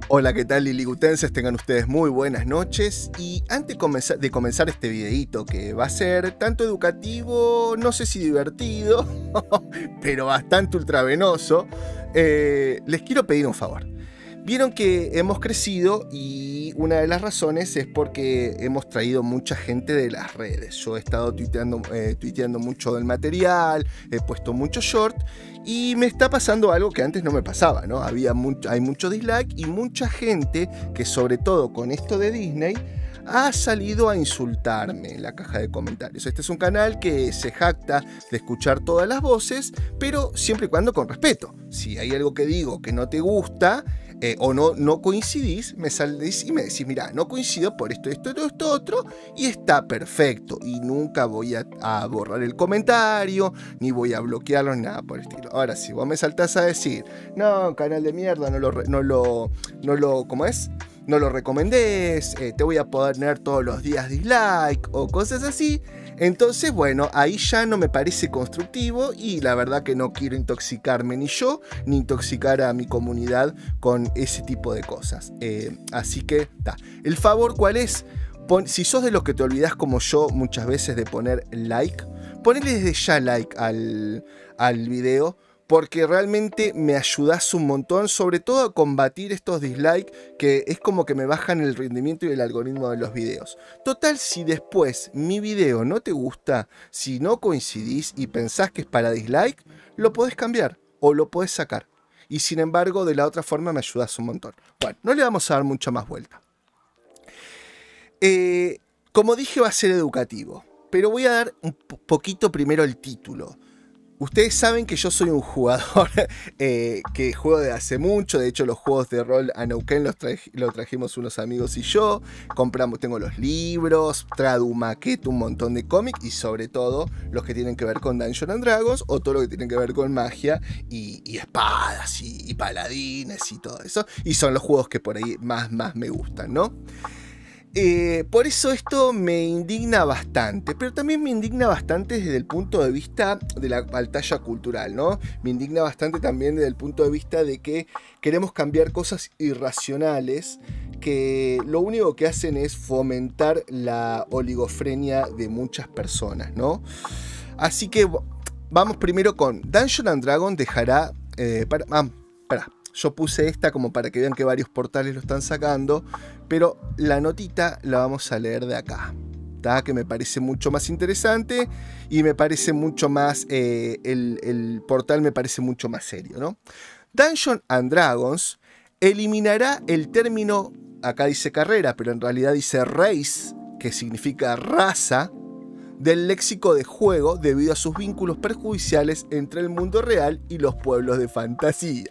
Hola, ¿qué tal, liligutenses? Tengan ustedes muy buenas noches. Y antes de comenzar este videito, que va a ser tanto educativo, no sé si divertido, pero bastante ultravenoso, les quiero pedir un favor. Vieron que hemos crecido y una de las razones es porque hemos traído mucha gente de las redes. Yo he estado tuiteando mucho del material, he puesto mucho short y me está pasando algo que antes no me pasaba, ¿no? Hay mucho dislike y mucha gente que, sobre todo con esto de Disney, ha salido a insultarme en la caja de comentarios. Este es un canal que se jacta de escuchar todas las voces, pero siempre y cuando con respeto. Si hay algo que digo que no te gusta, o no coincidís, me salís y me decís, mira, no coincido por esto, otro, y está perfecto. Y nunca voy a borrar el comentario, ni voy a bloquearlo, ni nada por el estilo. Ahora, si vos me saltás a decir, no, canal de mierda, ¿cómo es? No lo recomendés, te voy a poner todos los días dislike o cosas así. Entonces, bueno, ahí ya no me parece constructivo y la verdad que no quiero intoxicarme ni yo, ni intoxicar a mi comunidad con ese tipo de cosas. Así que, el favor, ¿cuál es? Si sos de los que te olvidás como yo muchas veces de poner like, ponele desde ya like al video, porque realmente me ayudás un montón, sobre todo a combatir estos dislikes que es como que me bajan el rendimiento y el algoritmo de los videos. Total, si después mi video no te gusta, si no coincidís y pensás que es para dislike, lo podés cambiar o lo podés sacar. Y sin embargo, de la otra forma me ayudás un montón. Bueno, no le vamos a dar mucha más vuelta. Como dije, va a ser educativo, pero voy a dar un poquito primero el título. Ustedes saben que yo soy un jugador que juego de hace mucho. De hecho, los juegos de rol a Neuquén los trajimos unos amigos y yo. Tengo los libros, Tradumaquet, un montón de cómics y sobre todo los que tienen que ver con Dungeons and Dragons o todo lo que tiene que ver con magia y espadas y paladines y todo eso. Y son los juegos que por ahí más me gustan, ¿no? Por eso esto me indigna bastante, pero también me indigna bastante desde el punto de vista de la pantalla cultural, ¿no? Me indigna bastante también desde el punto de vista de que queremos cambiar cosas irracionales que lo único que hacen es fomentar la oligofrenia de muchas personas, ¿no? Así que vamos primero con Dungeons and Dragons dejará... Yo puse esta como para que vean que varios portales lo están sacando, pero la notita la vamos a leer de acá, que me parece mucho más interesante y me parece mucho más, el portal me parece mucho más serio, ¿no? Dungeons and Dragons eliminará el término, acá dice carrera, pero en realidad dice race, que significa raza, del léxico de juego debido a sus vínculos perjudiciales entre el mundo real y los pueblos de fantasía.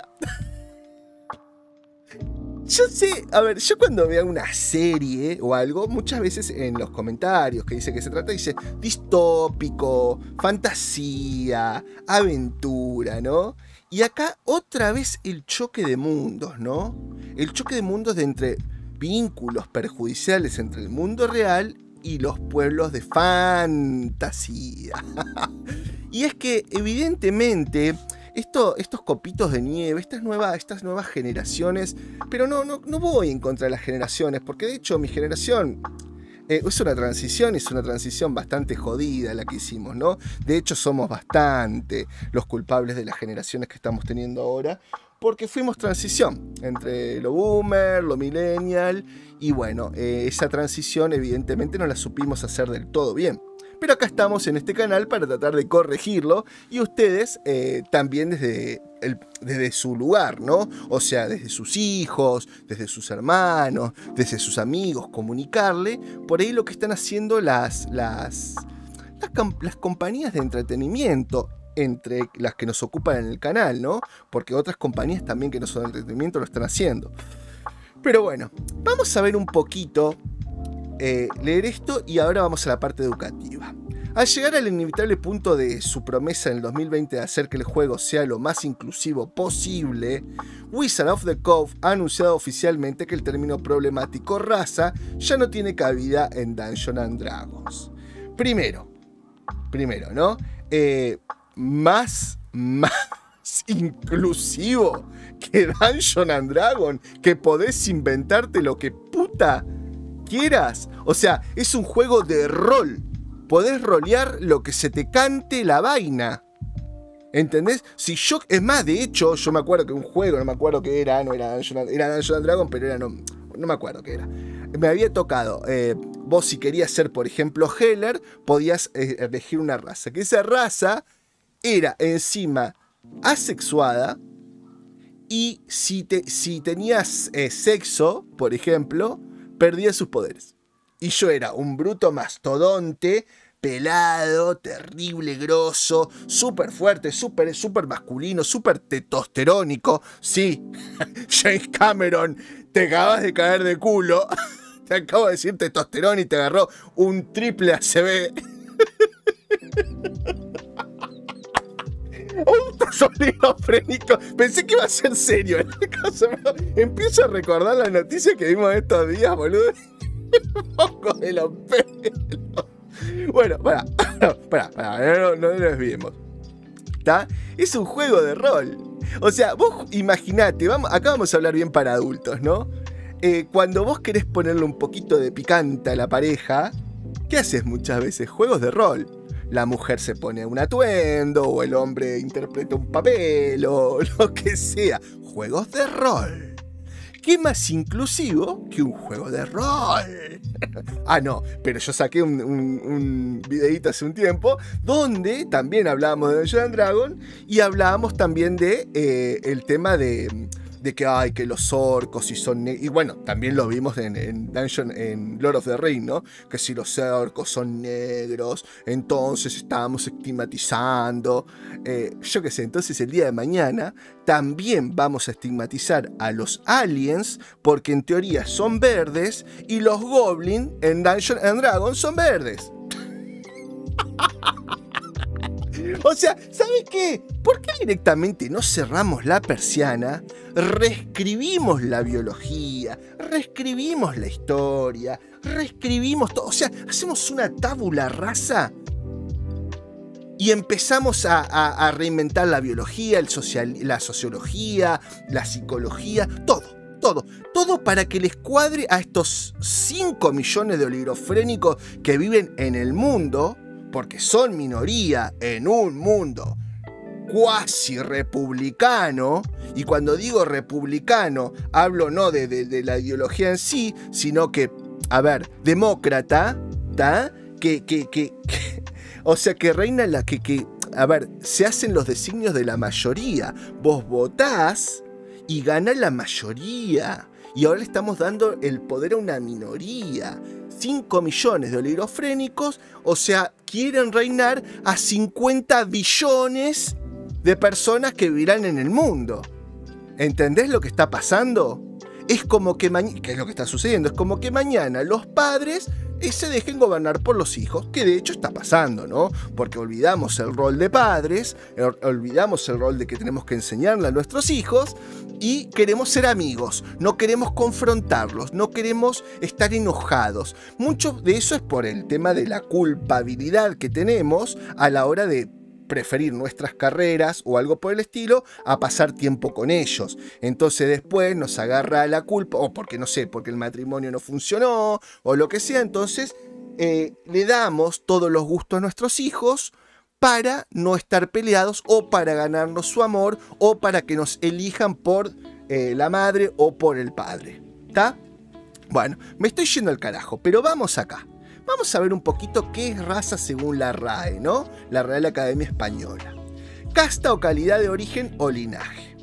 Yo sé, a ver, yo cuando veo una serie o algo, muchas veces en los comentarios que dice que se trata, dice distópico, fantasía, aventura, ¿no? Y acá otra vez el choque de mundos, ¿no? El choque de mundos de entre vínculos perjudiciales entre el mundo real y los pueblos de fantasía. Y es que evidentemente... Estos copitos de nieve, estas nuevas generaciones, pero no voy en contra de las generaciones, porque de hecho mi generación es una transición bastante jodida la que hicimos, ¿no? De hecho somos bastante los culpables de las generaciones que estamos teniendo ahora, porque fuimos transición entre lo boomer, lo millennial, y bueno, esa transición evidentemente no la supimos hacer del todo bien. Pero acá estamos en este canal para tratar de corregirlo y ustedes también desde su lugar, ¿no? O sea, desde sus hijos, desde sus hermanos, desde sus amigos, comunicarle por ahí lo que están haciendo las compañías de entretenimiento, entre las que nos ocupan en el canal, ¿no? Porque otras compañías también que no son de entretenimiento lo están haciendo. Pero bueno, vamos a ver un poquito... leer esto y ahora vamos a la parte educativa. Al llegar al inevitable punto de su promesa en el 2020 de hacer que el juego sea lo más inclusivo posible, Wizards of the Coast ha anunciado oficialmente que el término problemático raza ya no tiene cabida en Dungeons and Dragons. Primero, ¿no? más inclusivo que Dungeons and Dragons, que podés inventarte lo que puta quieras. O sea, es un juego de rol. Podés rolear lo que se te cante la vaina. ¿Entendés? Si yo, es más, de hecho, yo me acuerdo que un juego, no me acuerdo qué era, no era Dungeons and Dragons, pero era, no me acuerdo qué era. Me había tocado, vos si querías ser, por ejemplo, Heller, podías elegir una raza. Que esa raza era encima asexuada y si tenías sexo, por ejemplo, perdías sus poderes. Y yo era un bruto mastodonte, pelado, terrible, grosso, súper fuerte, súper masculino, súper testosterónico. Sí, James Cameron, te acabas de caer de culo. Te acabo de decir testosterona y te agarró un triple ACV. Un sonido frénico. Pensé que iba a ser serio. En este caso, empiezo a recordar la noticia que vimos estos días, boludo. Un poco de los pelos. Bueno, para, no nos desviemos. ¿Está? Es un juego de rol. O sea, vos imaginate, acá vamos a hablar bien para adultos, ¿no? Cuando vos querés ponerle un poquito de picante a la pareja, ¿qué haces muchas veces? Juegos de rol. La mujer se pone un atuendo, o el hombre interpreta un papel, o lo que sea. Juegos de rol. ¿Qué más inclusivo que un juego de rol? Ah, no, pero yo saqué un videíto hace un tiempo donde también hablábamos de Dungeons and Dragons y hablábamos también de el tema de que los orcos y son negros. Y bueno, también lo vimos en Lord of the Rings, ¿no? Que si los orcos son negros, entonces estábamos estigmatizando. Yo qué sé, entonces el día de mañana también vamos a estigmatizar a los aliens porque en teoría son verdes y los goblins en Dungeons and Dragons son verdes. O sea, ¿sabe qué? ¿Por qué directamente no cerramos la persiana, reescribimos la biología, reescribimos la historia, reescribimos todo? O sea, hacemos una tabula rasa y empezamos a reinventar la biología, la sociología, la psicología, todo para que les cuadre a estos 5 millones de oligofrénicos que viven en el mundo, porque son minoría en un mundo cuasi republicano, y cuando digo republicano, hablo no de la ideología en sí, sino que, a ver, demócrata, ¿tá? O sea, que reina la a ver, se hacen los designios de la mayoría. Vos votás y gana la mayoría. Y ahora le estamos dando el poder a una minoría. 5 millones de oligofrénicos, o sea, quieren reinar a 50 billones de personas que vivirán en el mundo. ¿Entendés lo que está pasando? Es como que ¿qué es lo que está sucediendo? Es como que mañana los padres se dejen gobernar por los hijos, que de hecho está pasando, ¿no? Porque olvidamos el rol de padres, olvidamos el rol de que tenemos que enseñarle a nuestros hijos y queremos ser amigos, no queremos confrontarlos, no queremos estar enojados. Mucho de eso es por el tema de la culpabilidad que tenemos a la hora de preferir nuestras carreras o algo por el estilo a pasar tiempo con ellos. Entonces después nos agarra la culpa, o porque no sé, porque el matrimonio no funcionó o lo que sea. Entonces le damos todos los gustos a nuestros hijos para no estar peleados o para ganarnos su amor o para que nos elijan por la madre o por el padre. ¿Está? Bueno, me estoy yendo al carajo, pero vamos acá. Vamos a ver un poquito qué es raza según la RAE, ¿no? La Real Academia Española. Casta o calidad de origen o linaje.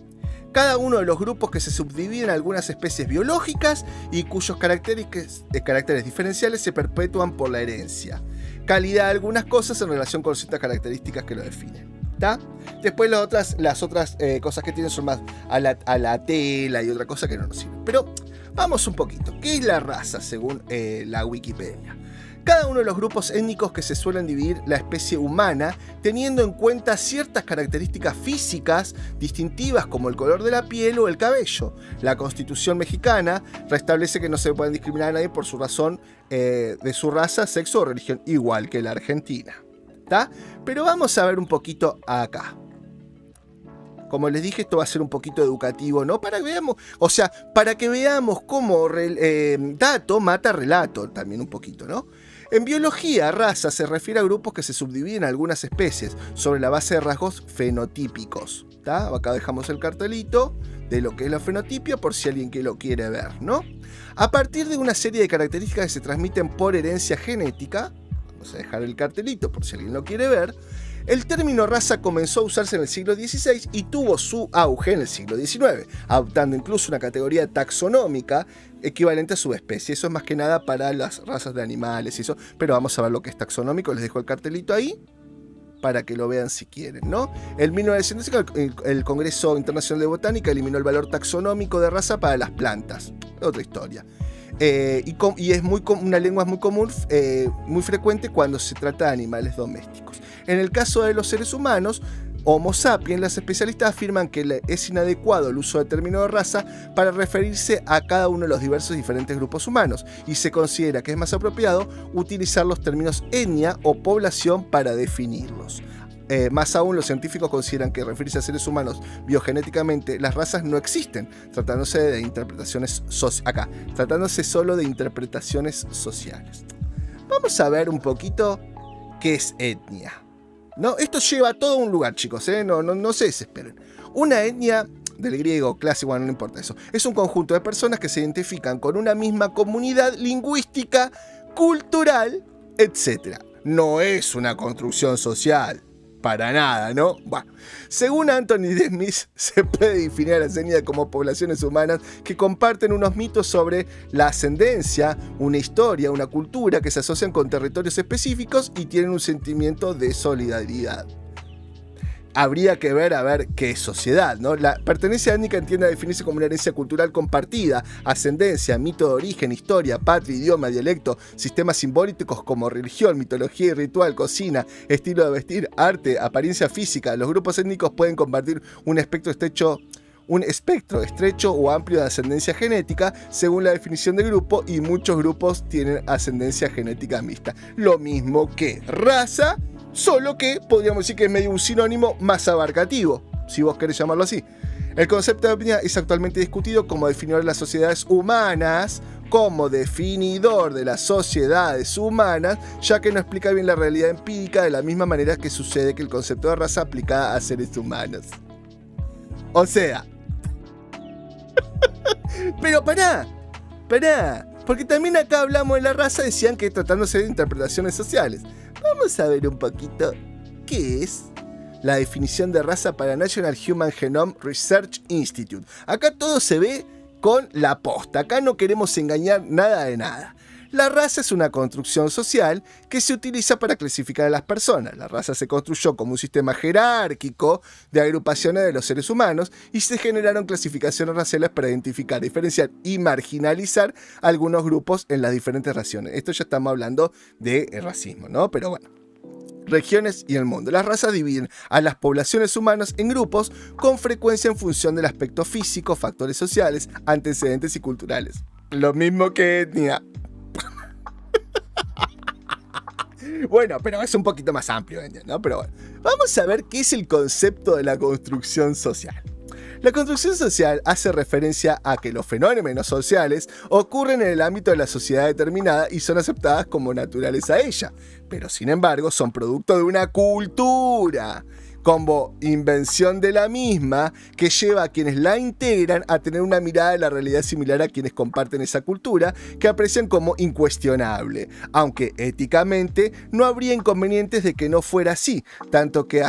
Cada uno de los grupos que se subdividen en algunas especies biológicas y cuyos caracteres diferenciales se perpetúan por la herencia. Calidad de algunas cosas en relación con ciertas características que lo definen. ¿Está? Después las otras cosas que tienen son más a la tela y otra cosa que no nos sirve. Pero vamos un poquito. ¿Qué es la raza según la Wikipedia? Cada uno de los grupos étnicos que se suelen dividir la especie humana teniendo en cuenta ciertas características físicas distintivas como el color de la piel o el cabello. La Constitución mexicana restablece que no se pueden discriminar a nadie por su razón de su raza, sexo o religión, igual que la Argentina. ¿Tá? Pero vamos a ver un poquito acá. como les dije, esto va a ser un poquito educativo, ¿no? Para que veamos, o sea, para que veamos cómo dato mata relato, también un poquito, ¿no? En biología, raza se refiere a grupos que se subdividen en algunas especies sobre la base de rasgos fenotípicos. ¿Tá? Acá dejamos el cartelito de lo que es la fenotipia por si alguien que lo quiere ver, ¿no? A partir de una serie de características que se transmiten por herencia genética, vamos a dejar el cartelito por si alguien lo quiere ver, el término raza comenzó a usarse en el siglo XVI y tuvo su auge en el siglo XIX, adoptando incluso una categoría taxonómica equivalente a subespecie. Eso es más que nada para las razas de animales y eso, pero vamos a ver lo que es taxonómico, les dejo el cartelito ahí para que lo vean si quieren, ¿no? En 1905 el Congreso Internacional de Botánica eliminó el valor taxonómico de raza para las plantas. Otra historia. Y es una lengua muy común, muy frecuente cuando se trata de animales domésticos. En el caso de los seres humanos, Homo sapiens, los especialistas afirman que es inadecuado el uso del término de raza para referirse a cada uno de los diferentes grupos humanos, y se considera que es más apropiado utilizar los términos etnia o población para definirlos. Más aún, los científicos consideran que referirse a seres humanos biogenéticamente, las razas no existen, tratándose de interpretaciones tratándose solo de interpretaciones sociales. Vamos a ver un poquito qué es etnia. ¿No? Esto lleva a todo un lugar, chicos, no se desesperen. Una etnia, del griego clásico, bueno, no importa eso, es un conjunto de personas que se identifican con una misma comunidad lingüística, cultural, etc. No es una construcción social. Para nada, ¿no? Bueno, según Anthony D. Smith, se puede definir a las etnias como poblaciones humanas que comparten unos mitos sobre la ascendencia, una historia, una cultura que se asocian con territorios específicos y tienen un sentimiento de solidaridad. Habría que ver a ver qué es sociedad, ¿no? La pertenencia étnica entiende a definirse como una herencia cultural compartida, ascendencia, mito de origen, historia, patria, idioma, dialecto, sistemas simbólicos como religión, mitología y ritual, cocina, estilo de vestir, arte, apariencia física. Los grupos étnicos pueden compartir un espectro estrecho o amplio de ascendencia genética según la definición de grupo, y muchos grupos tienen ascendencia genética mixta. Lo mismo que raza, solo que podríamos decir que es medio un sinónimo más abarcativo, si vos querés llamarlo así. El concepto de etnia es actualmente discutido como definidor de las sociedades humanas, ya que no explica bien la realidad empírica de la misma manera que sucede que el concepto de raza aplicada a seres humanos. O sea... Pero pará, porque también acá hablamos de la raza, decían que tratándose de interpretaciones sociales. Vamos a ver un poquito qué es la definición de raza para National Human Genome Research Institute. Acá todo se ve con la posta, acá no queremos engañar nada de nada. La raza es una construcción social que se utiliza para clasificar a las personas. La raza se construyó como un sistema jerárquico de agrupaciones de los seres humanos y se generaron clasificaciones raciales para identificar, diferenciar y marginalizar algunos grupos en las diferentes regiones. Esto ya estamos hablando de racismo, ¿no? Pero bueno. Regiones y el mundo. Las razas dividen a las poblaciones humanas en grupos con frecuencia en función del aspecto físico, factores sociales, antecedentes y culturales. Lo mismo que etnia. Bueno, pero es un poquito más amplio, ¿no? Pero bueno, vamos a ver qué es el concepto de la construcción social. La construcción social hace referencia a que los fenómenos sociales ocurren en el ámbito de la sociedad determinada y son aceptadas como naturales a ella, pero sin embargo son producto de una cultura, como invención de la misma, que lleva a quienes la integran a tener una mirada de la realidad similar a quienes comparten esa cultura, que aprecian como incuestionable, aunque éticamente no habría inconvenientes de que no fuera así, tanto que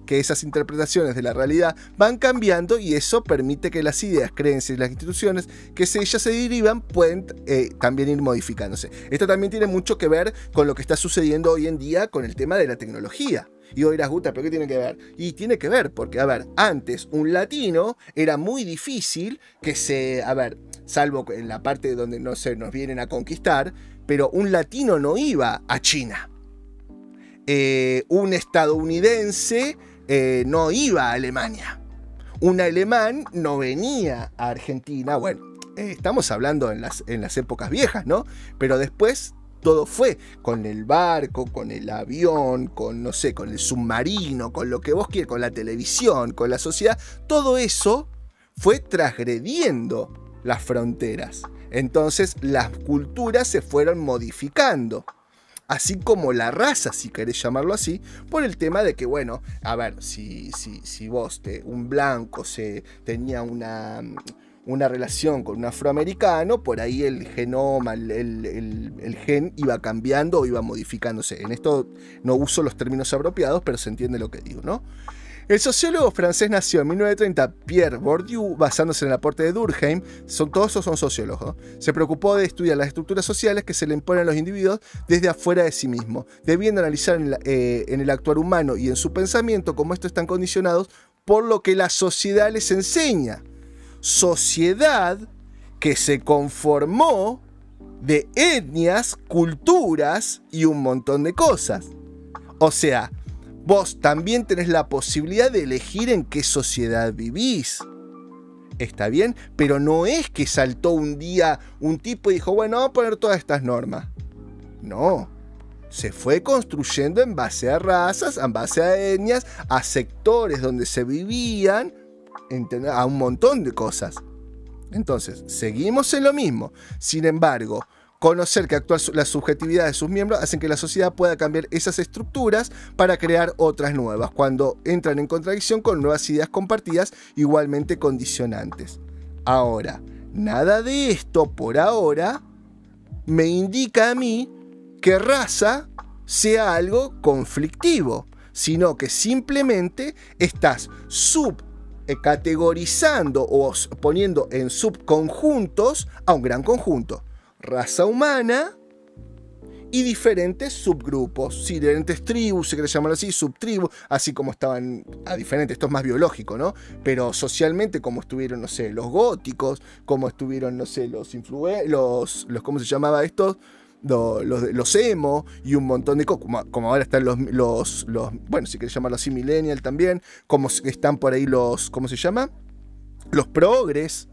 esas interpretaciones de la realidad van cambiando, y eso permite que las ideas, creencias y las instituciones que de ellas se derivan pueden también ir modificándose. Esto también tiene mucho que ver con lo que está sucediendo hoy en día con el tema de la tecnología. Y vos dirás, Guta, ¿pero qué tiene que ver? Y tiene que ver porque, antes un latino era muy difícil que salvo en la parte donde nos vienen a conquistar, pero un latino no iba a China. Un estadounidense no iba a Alemania. Un alemán no venía a Argentina. Bueno, estamos hablando en las épocas viejas, ¿no? Pero después todo fue, con el barco, con el avión, con, no sé, con el submarino, con lo que vos quieras, con la televisión, con la sociedad, todo eso fue transgrediendo las fronteras. Entonces las culturas se fueron modificando. Así como la raza, si querés llamarlo así, por el tema de que, bueno, a ver, si vos, un blanco tenía una relación con un afroamericano, por ahí el genoma, el gen iba cambiando o iba modificándose. En esto no uso los términos apropiados, pero se entiende lo que digo, ¿no? El sociólogo francés nació en 1930, Pierre Bourdieu, basándose en el aporte de Durkheim, todos esos son sociólogos, ¿no? Se preocupó de estudiar las estructuras sociales que se le imponen a los individuos desde afuera de sí mismo, debiendo analizar en el actuar humano y en su pensamiento cómo estos están condicionados por lo que la sociedad les enseña. Sociedad que se conformó de etnias, culturas y un montón de cosas. O sea, vos también tenés la posibilidad de elegir en qué sociedad vivís. Está bien, pero no es que saltó un día un tipo y dijo, bueno, vamos a poner todas estas normas. No, se fue construyendo en base a razas, en base a etnias, a sectores donde se vivían, a un montón de cosas. Entonces, seguimos en lo mismo. Sin embargo, conocer que la subjetividad de sus miembros hacen que la sociedad pueda cambiar esas estructuras para crear otras nuevas, cuando entran en contradicción con nuevas ideas compartidas igualmente condicionantes. Ahora, nada de esto por ahora me indica a mí que raza sea algo conflictivo, sino que simplemente estás subcategorizando o poniendo en subconjuntos a un gran conjunto. Raza humana y diferentes subgrupos, diferentes tribus, si querés llamarlo así, subtribus, así como estaban a diferentes, esto es más biológico, ¿no? Pero socialmente, como estuvieron, no sé, los góticos, como estuvieron, no sé, los ¿cómo se llamaba esto? Los emo y un montón de cosas, como ahora están los bueno, si querés llamarlo así, millennial también, como están por ahí ¿cómo se llama? Los progres.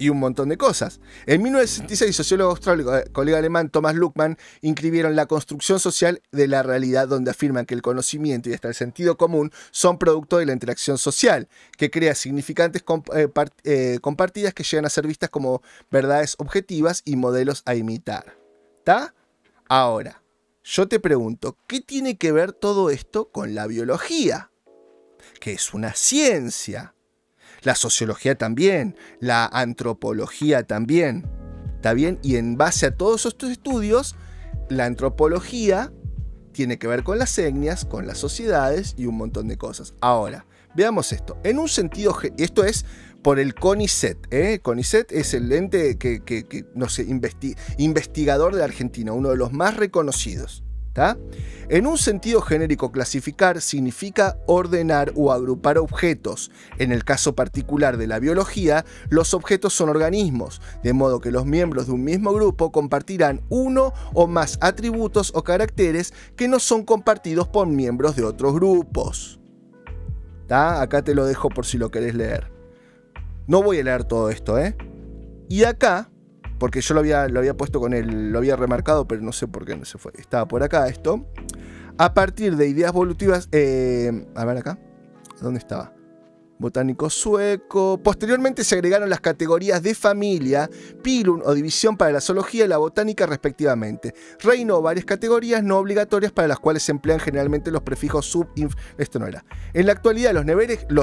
Y un montón de cosas. En 1966, sociólogo austral, colega alemán Thomas Luckmann, inscribieron la construcción social de la realidad, donde afirman que el conocimiento y hasta el sentido común son producto de la interacción social, que crea significantes compartidas que llegan a ser vistas como verdades objetivas y modelos a imitar. ¿Está? Ahora, yo te pregunto, ¿qué tiene que ver todo esto con la biología? Que es una ciencia. La sociología también, la antropología también, ¿está bien? Y en base a todos estos estudios, la antropología tiene que ver con las etnias, con las sociedades y un montón de cosas. Ahora, veamos esto. En un sentido, esto es por el CONICET, ¿eh? CONICET es el ente que no sé, investigador de Argentina, uno de los más reconocidos. ¿Tá? En un sentido genérico, clasificar significa ordenar o agrupar objetos. En el caso particular de la biología, los objetos son organismos, de modo que los miembros de un mismo grupo compartirán uno o más atributos o caracteres que no son compartidos por miembros de otros grupos. ¿Tá? Acá te lo dejo por si lo querés leer. No voy a leer todo esto, ¿eh? Y acá, porque yo lo había puesto con él, lo había remarcado, pero no sé por qué no se fue. Estaba por acá esto. A partir de ideas evolutivas... a ver acá. ¿Dónde estaba? Botánico sueco. Posteriormente se agregaron las categorías de familia, pilum o división para la zoología y la botánica respectivamente. Reinó varias categorías no obligatorias para las cuales se emplean generalmente los prefijos sub... Esto no era. En la actualidad los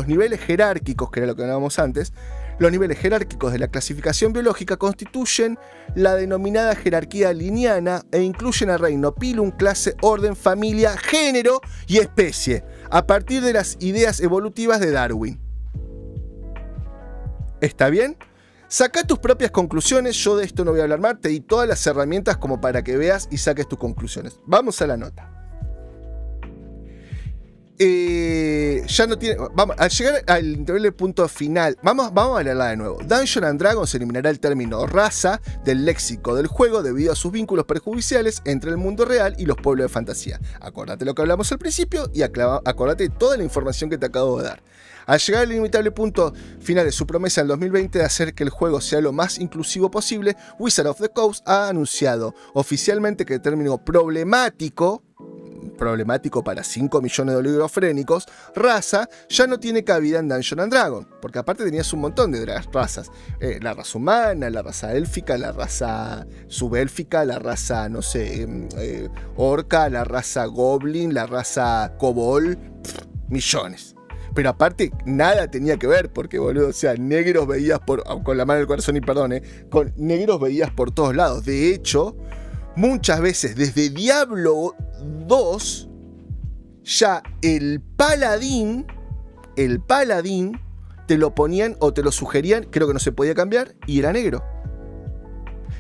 niveles jerárquicos, que era lo que hablábamos antes, los niveles jerárquicos de la clasificación biológica constituyen la denominada jerarquía linneana e incluyen a reino, pilum, clase, orden, familia, género y especie, a partir de las ideas evolutivas de Darwin. ¿Está bien? Saca tus propias conclusiones, yo de esto no voy a hablar más, te di todas las herramientas como para que veas y saques tus conclusiones. Vamos a la nota. Ya no tiene. Vamos, al llegar al intervalo punto final, vamos a leerla de nuevo. Dungeons and Dragons eliminará el término raza del léxico del juego debido a sus vínculos perjudiciales entre el mundo real y los pueblos de fantasía. Acordate lo que hablamos al principio y acordate toda la información que te acabo de dar. Al llegar al inimitable punto final de su promesa en 2020 de hacer que el juego sea lo más inclusivo posible, Wizard of the Coast ha anunciado oficialmente que el término problemático para 5 millones de oligofrénicos, raza, ya no tiene cabida en Dungeons and Dragons, porque aparte tenías un montón de razas, la raza humana, la raza élfica, la raza subélfica, la raza, no sé, orca, la raza goblin, la raza kobold, millones. Pero aparte, nada tenía que ver, porque boludo, o sea, negros veías con la mano del corazón y perdón, con negros veías por todos lados. De hecho, muchas veces desde Diablo 2, ya el paladín te lo ponían o te lo sugerían, creo que no se podía cambiar, y era negro.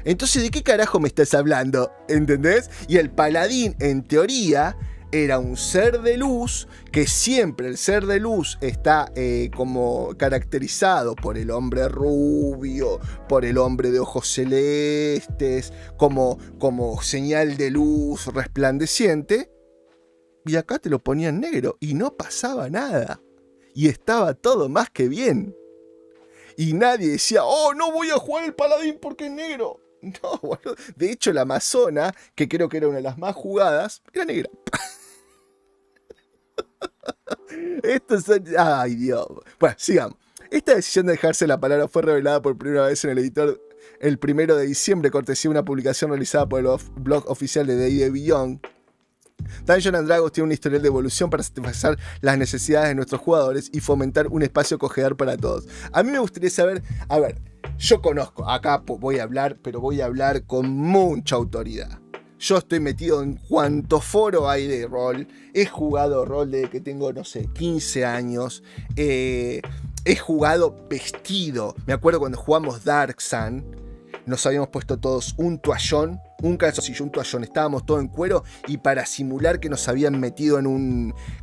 Entonces, ¿de qué carajo me estás hablando? ¿Entendés? Y el paladín, en teoría, era un ser de luz, que siempre el ser de luz está como caracterizado por el hombre rubio, por el hombre de ojos celestes, como señal de luz resplandeciente. Y acá te lo ponían negro y no pasaba nada. Y estaba todo más que bien. Y nadie decía, oh, no voy a jugar el paladín porque es negro. No, boludo. De hecho, la amazona, que creo que era una de las más jugadas, era negra. Esto es... Ay, Dios. Bueno, sigamos. Esta decisión de dejarse la palabra fue revelada por primera vez en el editor el 1 de diciembre, cortesía de una publicación realizada por el blog oficial de D&D Beyond. Dungeons and Dragons tiene un historial de evolución para satisfacer las necesidades de nuestros jugadores y fomentar un espacio acogedor para todos. A mí me gustaría saber, a ver, yo conozco, acá voy a hablar, pero voy a hablar con mucha autoridad. Yo estoy metido en cuanto foro hay de rol. He jugado rol desde que tengo, no sé, 15 años. He jugado vestido. Me acuerdo cuando jugamos Dark Sun. Nos habíamos puesto todos un toallón, un calzoncillo, un toallón. Estábamos todos en cuero y para simular que nos habían metido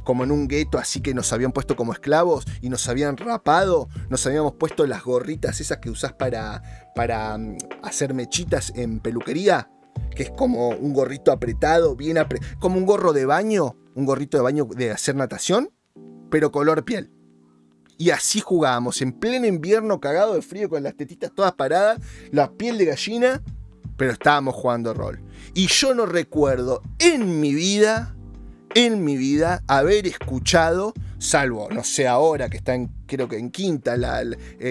como en un gueto, así que nos habían puesto como esclavos y nos habían rapado. Nos habíamos puesto las gorritas esas que usás para hacer mechitas en peluquería, que es como un gorrito apretado, como un gorro de baño, un gorrito de baño de hacer natación, pero color piel. Y así jugábamos, en pleno invierno, cagado de frío, con las tetitas todas paradas, la piel de gallina, pero estábamos jugando rol. Y yo no recuerdo en mi vida, haber escuchado, salvo, no sé, ahora que está creo que en quinta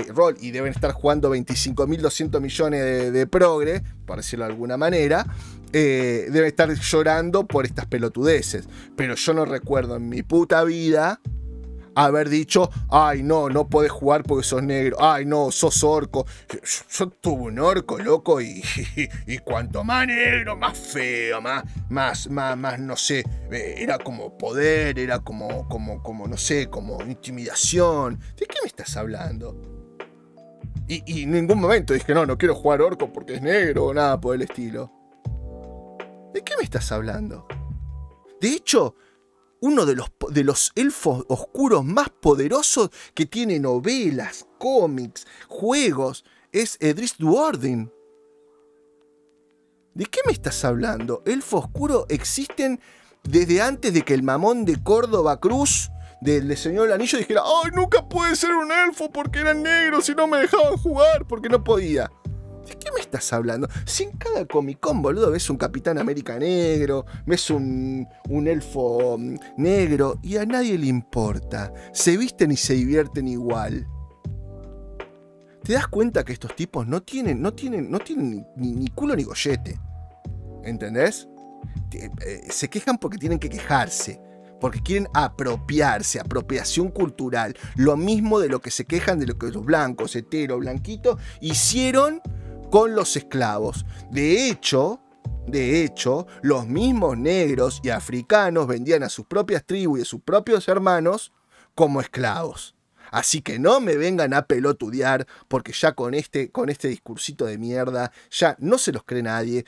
rol y deben estar jugando 25.200 millones de progre, por decirlo de alguna manera, deben estar llorando por estas pelotudeces. Pero yo no recuerdo en mi puta vida haber dicho, ay no, no podés jugar porque sos negro, ay no, sos orco. Yo tuve un orco, loco, y cuanto más negro, más feo, más no sé, era como poder, era como no sé, como intimidación. ¿De qué me estás hablando? Y en ningún momento dije, no quiero jugar orco porque es negro o nada por el estilo. ¿De qué me estás hablando? De hecho, uno de los elfos oscuros más poderosos que tiene novelas, cómics, juegos, es Edris Duardin. ¿De qué me estás hablando? Elfos oscuros existen desde antes de que el mamón de Córdoba Cruz, del Señor del Anillo, dijera, ¡ay, nunca puede ser un elfo porque eran negros y no me dejaban jugar porque no podía! ¿De qué me estás hablando? Si en cada Comic Con, boludo, ves un Capitán América negro, ves un elfo negro y a nadie le importa. Se visten y se divierten igual. ¿Te das cuenta que estos tipos no tienen ni culo ni gollete? ¿Entendés? Se quejan porque tienen que quejarse. Porque quieren apropiarse, apropiación cultural. Lo mismo de lo que se quejan de lo que los blancos, heteros, blanquitos, hicieron con los esclavos. De hecho, los mismos negros y africanos vendían a sus propias tribus y a sus propios hermanos como esclavos. Así que no me vengan a pelotudear, porque ya con este discursito de mierda, ya no se los cree nadie.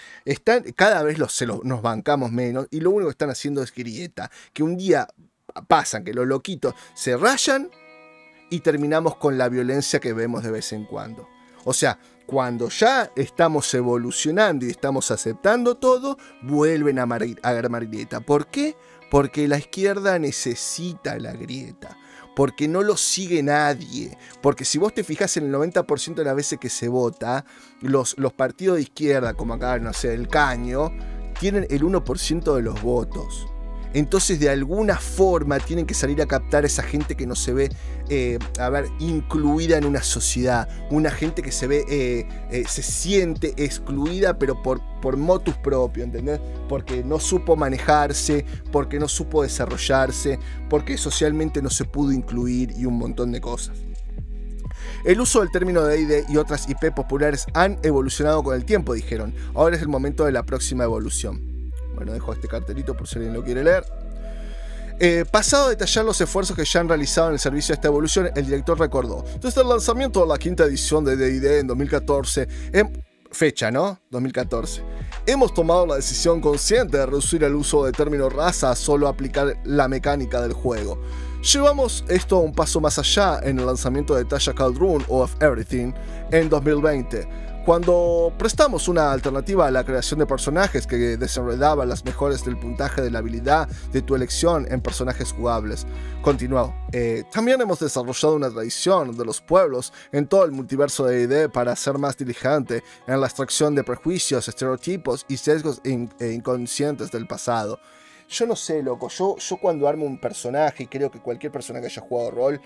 Cada vez nos bancamos menos, y lo único que están haciendo es grieta. Que un día pasan que los loquitos se rayan y terminamos con la violencia que vemos de vez en cuando. O sea, cuando ya estamos evolucionando y estamos aceptando todo, vuelven a armar grieta. ¿Por qué? Porque la izquierda necesita la grieta. porque no lo sigue nadie. Porque si vos te fijás en el 90% de las veces que se vota, los partidos de izquierda, como acá, no sé, el Caño, tienen el 1% de los votos. Entonces, de alguna forma, tienen que salir a captar a esa gente que no se ve, incluida en una sociedad. Una gente que se ve, se siente excluida, pero por motus propio, ¿entendés? Porque no supo manejarse, porque no supo desarrollarse, porque socialmente no se pudo incluir y un montón de cosas. El uso del término D&D y otras IP populares han evolucionado con el tiempo, dijeron. Ahora es el momento de la próxima evolución. Bueno, dejo este cartelito por si alguien lo quiere leer. Pasado a detallar los esfuerzos que ya han realizado en el servicio de esta evolución, el director recordó: desde el lanzamiento de la quinta edición de D&D en 2014, fecha, ¿no? 2014. Hemos tomado la decisión consciente de reducir el uso de término raza a solo aplicar la mecánica del juego. Llevamos esto un paso más allá en el lanzamiento de Tasha Caldrun of Everything en 2020. Cuando prestamos una alternativa a la creación de personajes que desenredaba las mejores del puntaje de la habilidad de tu elección en personajes jugables. Continuó. También hemos desarrollado una tradición de los pueblos en todo el multiverso de D&D para ser más diligente en la extracción de prejuicios, estereotipos y sesgos inconscientes del pasado. Yo no sé, loco, yo cuando armo un personaje, y creo que cualquier persona que haya jugado rol,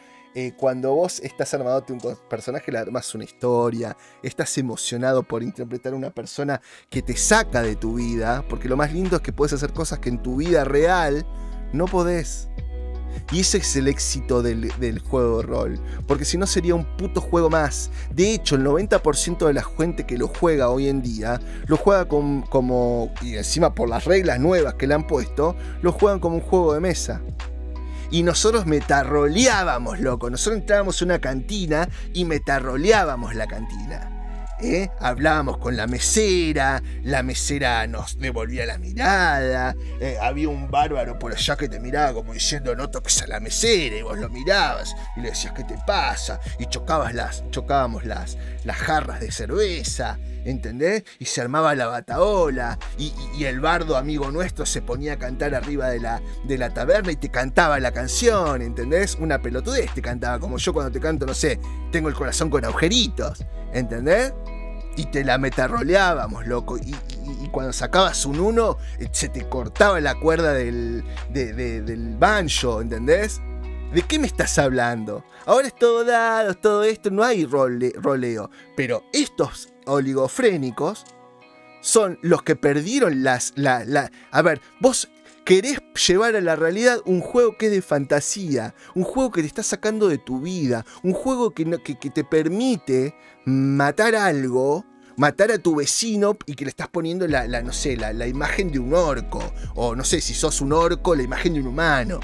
cuando vos estás armándote un personaje, le armás una historia, estás emocionado por interpretar a una persona que te saca de tu vida, porque lo más lindo es que puedes hacer cosas que en tu vida real no podés. Y ese es el éxito del juego de rol, porque si no sería un puto juego más. De hecho, el 90% de la gente que lo juega hoy en día, lo juega como, y encima por las reglas nuevas que le han puesto, lo juegan como un juego de mesa. Y nosotros metarroleábamos, loco. Nosotros entrábamos en una cantina y metarroleábamos la cantina. Hablábamos con la mesera nos devolvía la mirada, había un bárbaro por allá que te miraba como diciendo no toques a la mesera, y vos lo mirabas y le decías ¿qué te pasa? Y chocábamos las jarras de cerveza, ¿entendés? Y se armaba la bataola y el bardo amigo nuestro se ponía a cantar arriba de la taberna y te cantaba la canción, ¿entendés? Una pelotudez te cantaba, como yo cuando te canto, no sé, tengo el corazón con agujeritos, ¿entendés? Y te la metarroleábamos, loco. Y cuando sacabas un 1, se te cortaba la cuerda del banjo, ¿entendés? ¿De qué me estás hablando? Ahora es todo dados, todo esto, no hay roleo. Pero estos oligofrénicos son los que perdieron A ver, vos querés llevar a la realidad un juego que es de fantasía, un juego que te está sacando de tu vida, un juego que te permite matar algo, matar a tu vecino y que le estás poniendo la imagen de un orco, o no sé, si sos un orco, la imagen de un humano.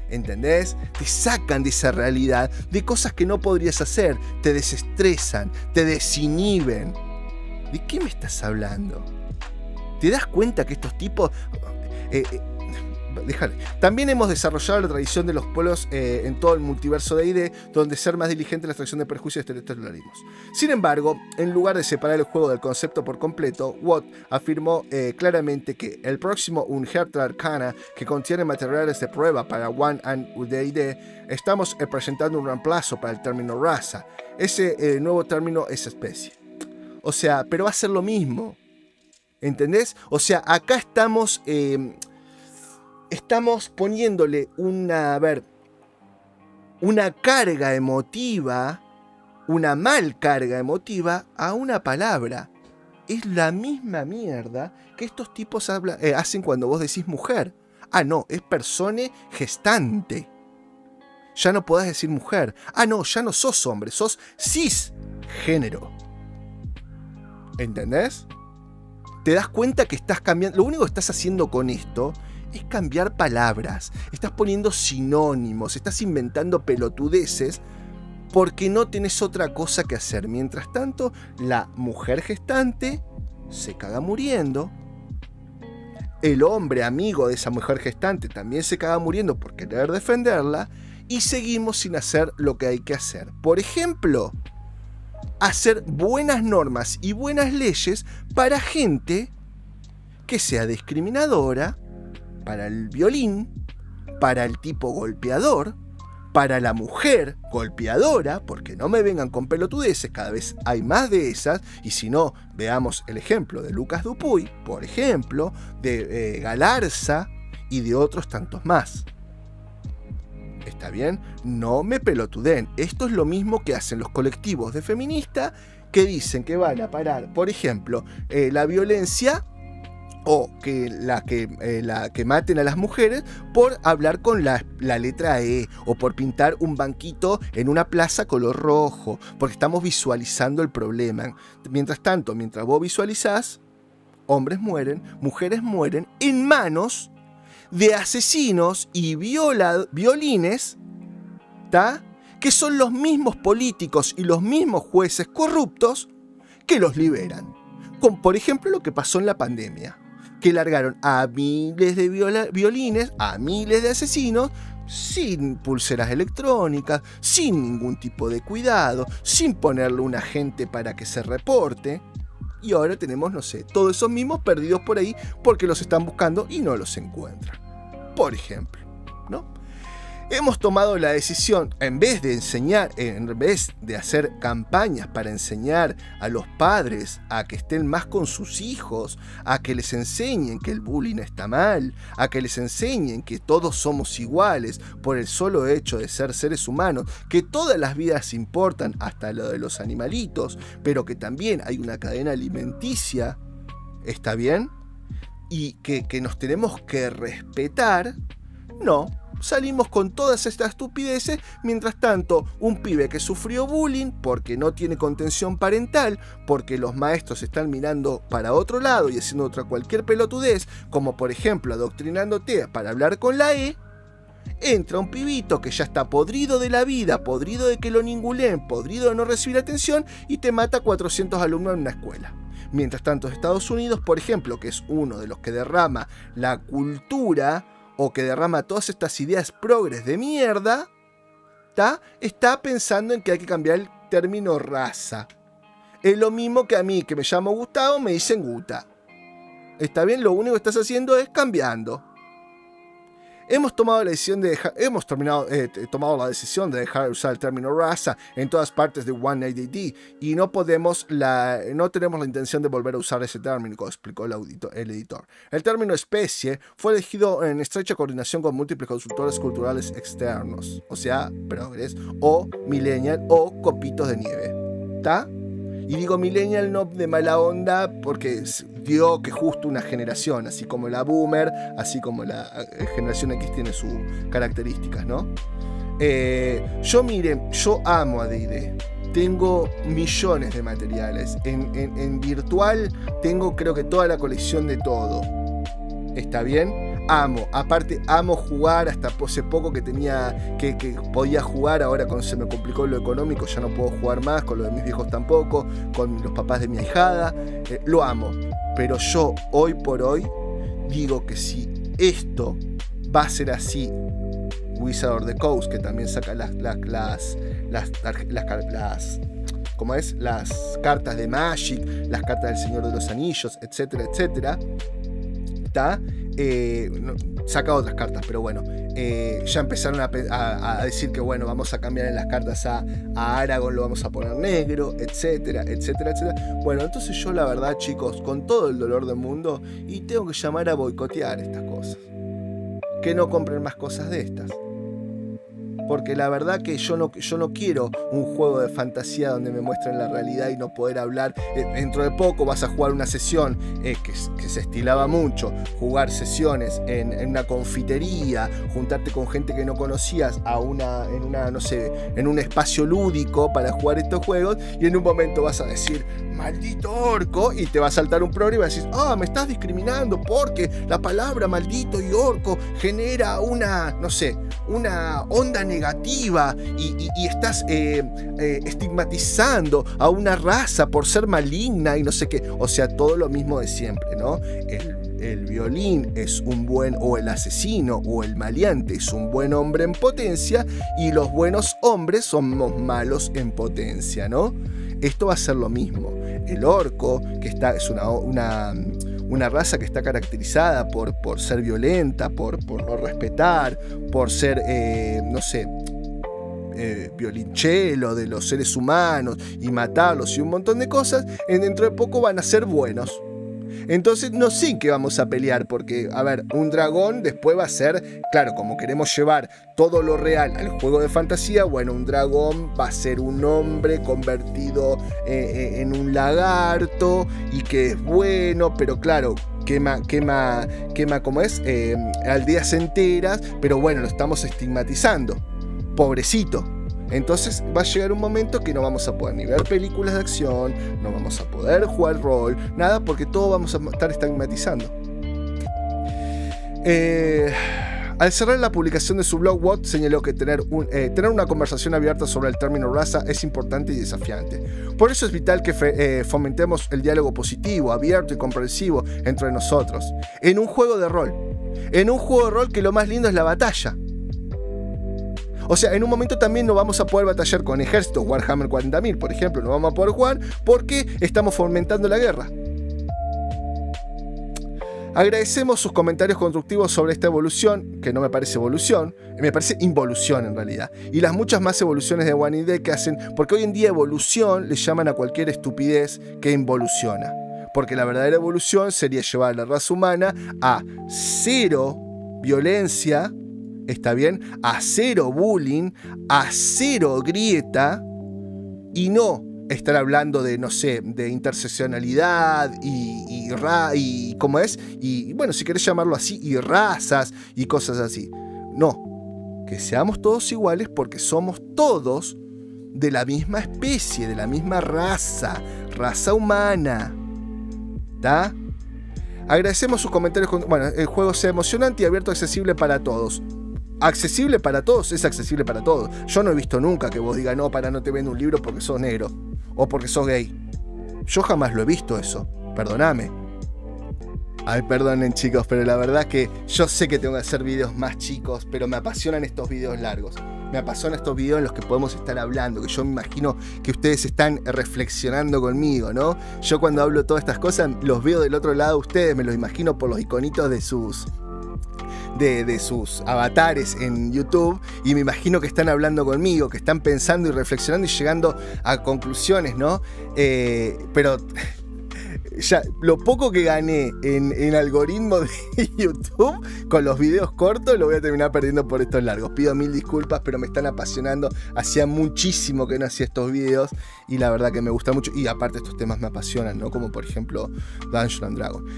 ¿Entendés? Te sacan de esa realidad, de cosas que no podrías hacer, te desestresan, te desinhiben. ¿De qué me estás hablando? ¿Te das cuenta que estos tipos... Déjale. También hemos desarrollado la tradición de los pueblos en todo el multiverso de D&D, donde ser más diligente en la extracción de prejuicios y estereotipos. Sin embargo, en lugar de separar el juego del concepto por completo, Watt afirmó claramente que el próximo Unheard Arcana, que contiene materiales de prueba para One and D&D, estamos presentando un reemplazo para el término raza. Ese nuevo término es especie. O sea, pero va a ser lo mismo. ¿Entendés? O sea, acá estamos poniéndole una carga emotiva, una mal carga emotiva a una palabra. Es la misma mierda que estos tipos hacen cuando vos decís mujer. Ah, no, es persona gestante. Ya no podés decir mujer. Ah, no, ya no sos hombre, sos cisgénero. ¿Entendés? Te das cuenta que estás cambiando. Lo único que estás haciendo con esto es cambiar palabras. Estás poniendo sinónimos, estás inventando pelotudeces porque no tenés otra cosa que hacer. Mientras tanto, la mujer gestante se caga muriendo. El hombre amigo de esa mujer gestante también se caga muriendo por querer defenderla. Y seguimos sin hacer lo que hay que hacer. Por ejemplo, hacer buenas normas y buenas leyes para gente que sea discriminadora, para el violín, para el tipo golpeador, para la mujer golpeadora, porque no me vengan con pelotudeces, cada vez hay más de esas, y si no, veamos el ejemplo de Lucas Dupuy, por ejemplo, de Galarza y de otros tantos más. ¿Está bien? No me pelotuden. Esto es lo mismo que hacen los colectivos de feministas que dicen que van a parar, por ejemplo, la violencia o que la que maten a las mujeres por hablar con la letra E o por pintar un banquito en una plaza color rojo, porque estamos visualizando el problema. Mientras tanto, mientras vos visualizás, hombres mueren, mujeres mueren en manos de asesinos y violines, ¿tá? Que son los mismos políticos y los mismos jueces corruptos que los liberan. Como por ejemplo lo que pasó en la pandemia, que largaron a miles de violines, a miles de asesinos, sin pulseras electrónicas, sin ningún tipo de cuidado, sin ponerle un agente para que se reporte. Y ahora tenemos, no sé, todos esos mismos perdidos por ahí porque los están buscando y no los encuentran. Por ejemplo, ¿no? Hemos tomado la decisión, en vez de enseñar, en vez de hacer campañas para enseñar a los padres a que estén más con sus hijos, a que les enseñen que el bullying está mal, a que les enseñen que todos somos iguales por el solo hecho de ser seres humanos, que todas las vidas importan, hasta lo de los animalitos, pero que también hay una cadena alimenticia, ¿está bien? Y que nos tenemos que respetar, no. Salimos con todas estas estupideces, mientras tanto un pibe que sufrió bullying porque no tiene contención parental, porque los maestros están mirando para otro lado y haciendo cualquier pelotudez, como por ejemplo adoctrinándote para hablar con la E, entra un pibito que ya está podrido de la vida, podrido de que lo ninguleen, podrido de no recibir atención y te mata a 400 alumnos en una escuela. Mientras tanto Estados Unidos, por ejemplo, que es uno de los que derrama la cultura o que derrama todas estas ideas progres de mierda, está pensando en que hay que cambiar el término raza. Es lo mismo que a mí, que me llamo Gustavo, me dicen Guta. ¿Está bien? Lo único que estás haciendo es cambiando. Hemos tomado la decisión de dejar, tomado la decisión de dejar de usar el término raza en todas partes de 180D y no tenemos la intención de volver a usar ese término, explicó el editor. El término especie fue elegido en estrecha coordinación con múltiples consultores culturales externos, o sea, progres, o millennial, o copitos de nieve. ¿Está? Y digo millennial no de mala onda porque dio que justo una generación, así como la boomer, así como la generación X tiene sus características, ¿no? Yo amo a D&D. Tengo millones de materiales. En virtual tengo creo que toda la colección de todo. ¿Está bien? Aparte amo jugar, hasta hace poco que podía jugar, ahora cuando se me complicó lo económico ya no puedo jugar más, con lo de mis viejos tampoco, con los papás de mi ahijada, lo amo, pero yo hoy por hoy digo que si esto va a ser así, Wizard of the Coast, que también saca las ¿cómo es? Las cartas de Magic, las cartas del Señor de los Anillos, etcétera, etcétera, saca otras cartas, pero bueno, ya empezaron a decir que bueno, vamos a cambiar en las cartas a Aragorn, lo vamos a poner negro, etcétera, etcétera, etcétera. Bueno, entonces yo la verdad, chicos, con todo el dolor del mundo, y tengo que llamar a boicotear estas cosas, que no compren más cosas de estas. Porque la verdad que yo no quiero un juego de fantasía donde me muestren la realidad y no poder hablar. Dentro de poco vas a jugar una sesión que se estilaba mucho, jugar sesiones en una confitería, juntarte con gente que no conocías en un espacio lúdico para jugar estos juegos, y en un momento vas a decir maldito orco, y te va a saltar un programa y vas a decir, me estás discriminando porque la palabra maldito y orco genera una onda negativa y estás estigmatizando a una raza por ser maligna y no sé qué. O sea, todo lo mismo de siempre, ¿no? El violín es un buen, o el asesino o el maleante es un buen hombre en potencia, y los buenos hombres somos malos en potencia, ¿no? Esto va a ser lo mismo. El orco, que es una raza que está caracterizada por ser violenta, por no respetar, por ser, violonchelo de los seres humanos y matarlos y un montón de cosas, dentro de poco van a ser buenos. Entonces no sé en qué vamos a pelear, porque, a ver, un dragón después va a ser, claro, como queremos llevar todo lo real al juego de fantasía, bueno, un dragón va a ser un hombre convertido en un lagarto y que es bueno, pero claro, quema, ¿cómo es? Aldeas enteras, pero bueno, lo estamos estigmatizando. Pobrecito. Entonces va a llegar un momento que no vamos a poder ni ver películas de acción, no vamos a poder jugar rol, nada, porque todo vamos a estar estigmatizando. Al cerrar la publicación de su blog, Watt señaló que tener una conversación abierta sobre el término raza es importante y desafiante. Por eso es vital que fomentemos el diálogo positivo, abierto y comprensivo entre nosotros. En un juego de rol. En un juego de rol que lo más lindo es la batalla. O sea, en un momento también no vamos a poder batallar con ejércitos Warhammer 40.000, por ejemplo. No vamos a poder jugar porque estamos fomentando la guerra. Agradecemos sus comentarios constructivos sobre esta evolución, que no me parece evolución, me parece involución en realidad. Y las muchas más evoluciones de One Day que hacen, porque hoy en día evolución le llaman a cualquier estupidez que involuciona. Porque la verdadera evolución sería llevar a la raza humana a cero violencia, ¿está bien? A cero bullying, a cero grieta, y no estar hablando de, no sé, de interseccionalidad y ¿cómo es? Y bueno, si querés llamarlo así, y razas y cosas así. No, que seamos todos iguales porque somos todos de la misma especie, de la misma raza humana. ¿Está? Agradecemos sus comentarios. Bueno, el juego sea emocionante y abierto, accesible para todos. Accesible para todos, es accesible para todos. Yo no he visto nunca que vos digas, no, no te vendo un libro porque sos negro o porque sos gay. Yo jamás lo he visto eso, perdóname. Ay, perdonen chicos, pero la verdad que yo sé que tengo que hacer videos más chicos, pero me apasionan estos videos largos. Me apasionan estos videos en los que podemos estar hablando, que yo me imagino que ustedes están reflexionando conmigo, ¿no? Yo cuando hablo todas estas cosas, los veo del otro lado de ustedes, me los imagino por los iconitos de sus avatares en YouTube, y me imagino que están hablando conmigo, que están pensando y reflexionando y llegando a conclusiones, ¿no? Pero ya lo poco que gané en algoritmo de YouTube con los videos cortos lo voy a terminar perdiendo por estos largos. Pido mil disculpas, pero me están apasionando. Hacía muchísimo que no hacía estos videos y la verdad que me gusta mucho, y aparte estos temas me apasionan, ¿no? Como por ejemplo Dungeons and Dragons.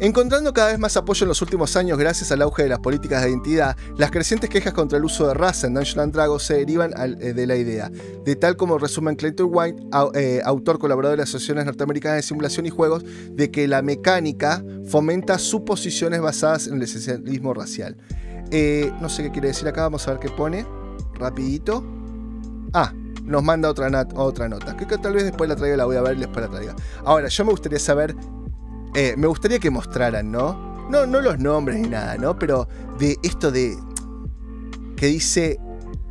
Encontrando cada vez más apoyo en los últimos años gracias al auge de las políticas de identidad, las crecientes quejas contra el uso de raza en Dungeons and Dragons se derivan de la idea, de tal como resumen Clayton White, autor colaborador de las asociaciones norteamericanas de simulación y juegos, de que la mecánica fomenta suposiciones basadas en el esencialismo racial. No sé qué quiere decir acá, vamos a ver qué pone, rapidito. Nos manda otra nota, que tal vez después la traiga, la voy a ver y después la traiga. Ahora, yo me gustaría saber... me gustaría que mostraran, ¿no? No los nombres ni nada, ¿no? Pero de esto de... que dice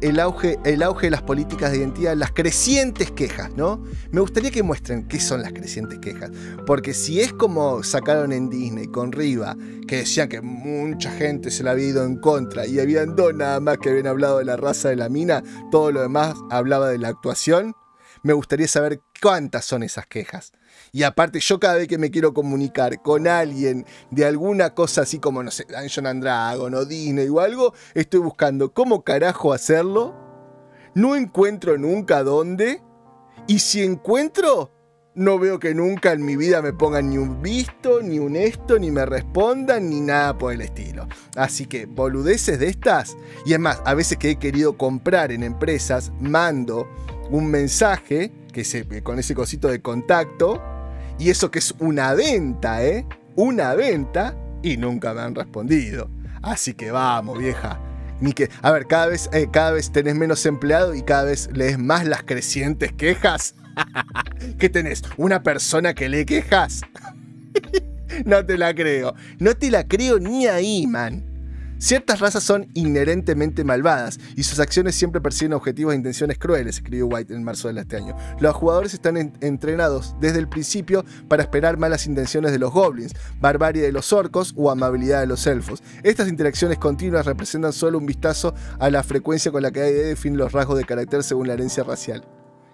el auge de las políticas de identidad, las crecientes quejas, ¿no? Me gustaría que muestren qué son las crecientes quejas. Porque si es como sacaron en Disney con Riva, que decían que mucha gente se la había ido en contra y habían dos nada más que habían hablado de la raza de la mina, todo lo demás hablaba de la actuación, me gustaría saber cuántas son esas quejas. Y aparte, yo cada vez que me quiero comunicar con alguien de alguna cosa así como, no sé, Dungeons and Dragons o Disney o algo, estoy buscando cómo carajo hacerlo. No encuentro nunca dónde. Y si encuentro, no veo que nunca en mi vida me pongan ni un visto, ni un esto, ni me respondan, ni nada por el estilo. Así que, boludeces de estas. Y es más, a veces que he querido comprar en empresas, mando un mensaje con ese cosito de contacto, y eso que es una venta, una venta, y nunca me han respondido. Así que vamos, vieja. A ver, cada vez tenés menos empleado y cada vez lees más las crecientes quejas. ¿Qué tenés? ¿Una persona que lee quejas? No te la creo. No te la creo ni ahí, man. Ciertas razas son inherentemente malvadas y sus acciones siempre persiguen objetivos e intenciones crueles, escribió White en marzo de este año. Los jugadores están entrenados desde el principio para esperar malas intenciones de los goblins, barbarie de los orcos o amabilidad de los elfos. Estas interacciones continuas representan solo un vistazo a la frecuencia con la que AD define los rasgos de carácter según la herencia racial.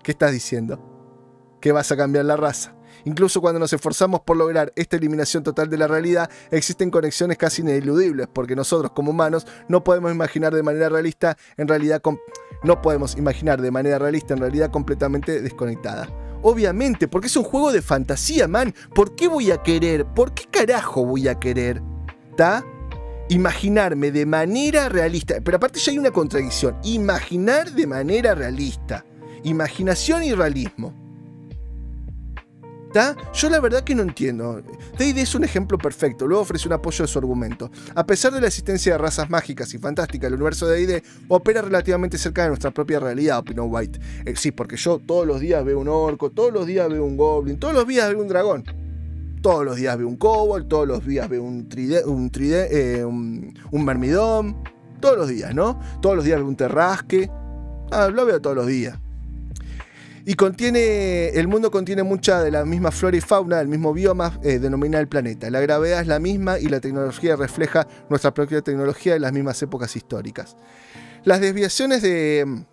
¿Qué estás diciendo? ¿Que vas a cambiar la raza? Incluso cuando nos esforzamos por lograr esta eliminación total de la realidad, existen conexiones casi ineludibles, porque nosotros como humanos no podemos imaginar de manera realista en realidad completamente desconectada. Obviamente, porque es un juego de fantasía, man. ¿Por qué voy a querer? ¿Por qué carajo voy a querer? ¿Tá? Imaginarme de manera realista. Pero aparte ya hay una contradicción. Imaginar de manera realista. Imaginación y realismo. ¿Tá? Yo la verdad que no entiendo. D&D es un ejemplo perfecto, luego ofrece un apoyo de su argumento. A pesar de la existencia de razas mágicas y fantásticas, el universo de D&D opera relativamente cerca de nuestra propia realidad, opinó White. Sí, porque yo todos los días veo un orco, todos los días veo un goblin, todos los días veo un dragón. Todos los días veo un kobold, todos los días veo un mermidón. Todos los días, ¿no? Todos los días veo un terrasque. Lo veo todos los días. Y el mundo contiene mucha de la misma flora y fauna, del mismo bioma denominado el planeta. La gravedad es la misma y la tecnología refleja nuestra propia tecnología de las mismas épocas históricas. Las desviaciones de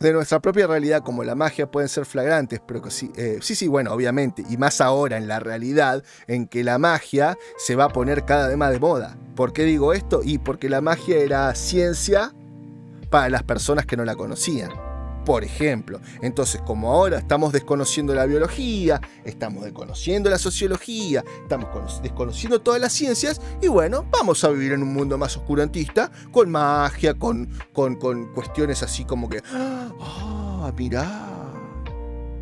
nuestra propia realidad, como la magia, pueden ser flagrantes, pero que sí, bueno, obviamente, y más ahora en la realidad, en que la magia se va a poner cada vez más de moda. ¿Por qué digo esto? Y porque la magia era ciencia para las personas que no la conocían. Por ejemplo, entonces como ahora estamos desconociendo la biología, estamos desconociendo la sociología, estamos desconociendo todas las ciencias, y bueno, vamos a vivir en un mundo más oscurantista, con magia, con cuestiones así como que, mirá.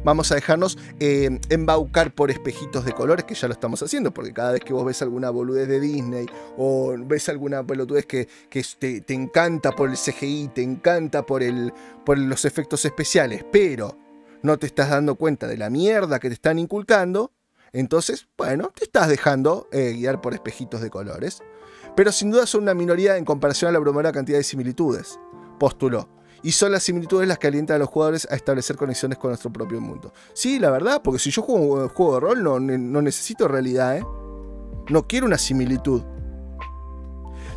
Vamos a dejarnos embaucar por espejitos de colores, que ya lo estamos haciendo, porque cada vez que vos ves alguna boludez de Disney o ves alguna pelotudez que te encanta por el CGI, te encanta por los efectos especiales, pero no te estás dando cuenta de la mierda que te están inculcando, entonces, bueno, te estás dejando guiar por espejitos de colores. Pero sin duda son una minoría en comparación a la abrumadora cantidad de similitudes, postuló. Y son las similitudes las que alientan a los jugadores a establecer conexiones con nuestro propio mundo. Sí, la verdad, porque si yo juego un juego de rol no necesito realidad, ¿eh? No quiero una similitud.